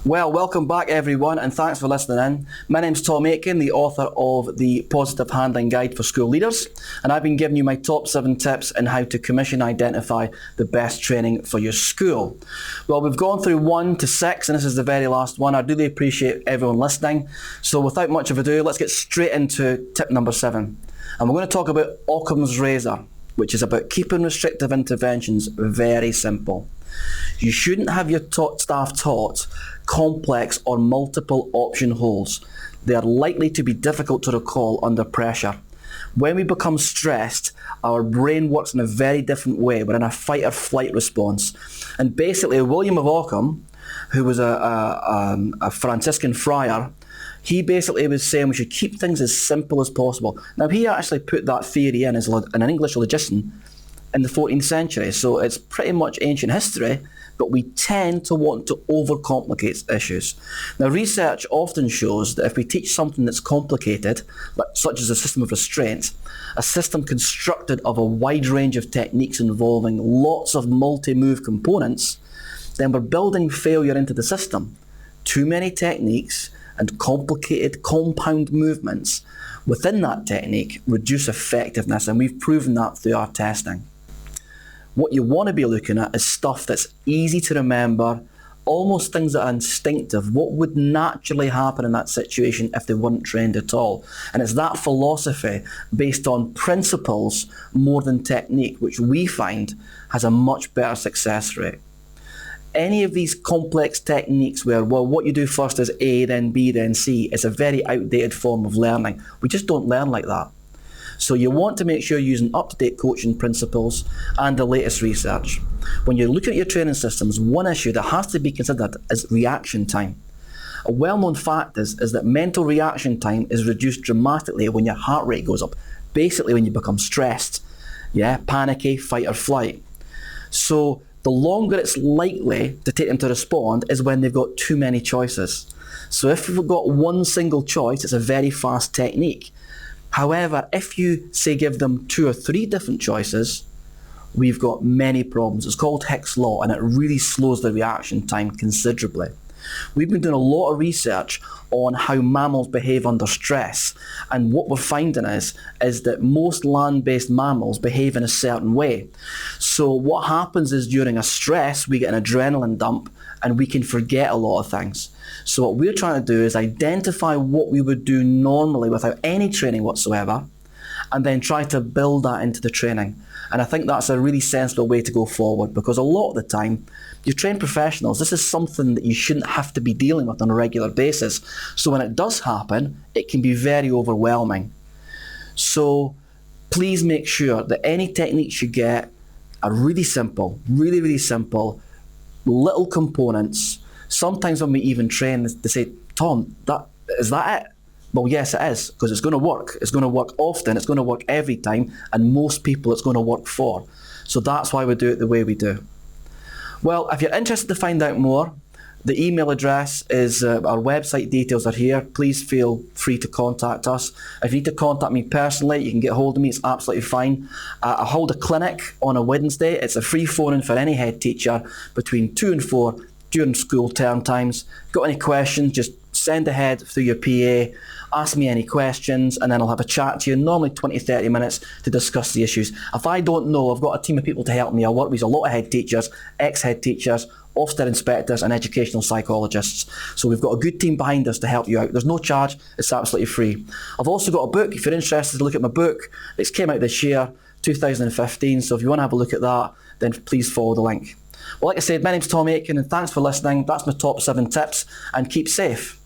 Well, welcome back everyone, and thanks for listening in. My name's Tom Aitken, the author of the Positive Handling Guide for School Leaders, and I've been giving you my top 7 tips on how to commission and identify the best training for your school. Well, we've gone through 1 to 6, and this is the very last one. I really appreciate everyone listening. So without much of ado, let's get straight into tip number 7. And we're going to talk about Occam's razor, which is about keeping restrictive interventions very simple. You shouldn't have your staff taught complex or multiple option holes. They are likely to be difficult to recall under pressure. When we become stressed, our brain works in a very different way. We're in a fight or flight response. And basically, William of Ockham, who was a Franciscan friar, he basically was saying we should keep things as simple as possible. Now, he actually put that theory in as an English logician in the 14th century, so it's pretty much ancient history, but we tend to want to overcomplicate issues. Now, research often shows that if we teach something that's complicated, such as a system of restraint, a system constructed of a wide range of techniques involving lots of multi-move components, then we're building failure into the system. Too many techniques and complicated compound movements within that technique reduce effectiveness, and we've proven that through our testing. What you want to be looking at is stuff that's easy to remember, almost things that are instinctive. What would naturally happen in that situation if they weren't trained at all? And it's that philosophy based on principles more than technique, which we find has a much better success rate. Any of these complex techniques where, well, what you do first is A, then B, then C, is a very outdated form of learning. We just don't learn like that. So you want to make sure you're using up-to-date coaching principles and the latest research. When you're looking at your training systems, one issue that has to be considered is reaction time. A well-known fact is that mental reaction time is reduced dramatically when your heart rate goes up, basically when you become stressed, panicky, fight or flight. So the longer it's likely to take them to respond is when they've got too many choices. So if we've got one single choice, it's a very fast technique. However, if you, say, give them 2 or 3 different choices, we've got many problems. It's called Hicks' Law, and it really slows the reaction time considerably. We've been doing a lot of research on how mammals behave under stress, and what we're finding is that most land-based mammals behave in a certain way. So what happens is during a stress, we get an adrenaline dump, and we can forget a lot of things. So what we're trying to do is identify what we would do normally without any training whatsoever, and then try to build that into the training. And I think that's a really sensible way to go forward, because a lot of the time, you train professionals, this is something that you shouldn't have to be dealing with on a regular basis. So when it does happen, it can be very overwhelming. So please make sure that any techniques you get are really simple, really, really simple, little components. Sometimes when we even train, they say, Tom, is that it? Well, yes, it is, because it's going to work. It's going to work often, it's going to work every time, and most people it's going to work for. So that's why we do it the way we do. Well, if you're interested to find out more, the email address is, our website details are here. Please feel free to contact us. If you need to contact me personally, you can get hold of me. It's absolutely fine. I hold a clinic on a Wednesday. It's a free phone-in for any head teacher between 2 and 4 during school term times. Got any questions, just send ahead through your PA, ask me any questions, and then I'll have a chat to you, normally 20-30 minutes, to discuss the issues. If I don't know, I've got a team of people to help me. I work with a lot of head teachers, ex-head teachers, Ofsted inspectors and educational psychologists. So we've got a good team behind us to help you out. There's no charge, it's absolutely free. I've also got a book, if you're interested to look at my book. It's came out this year, 2015, so if you want to have a look at that, then please follow the link. Well, like I said, my name's Tom Aitken, and thanks for listening. That's my top 7 tips, and keep safe.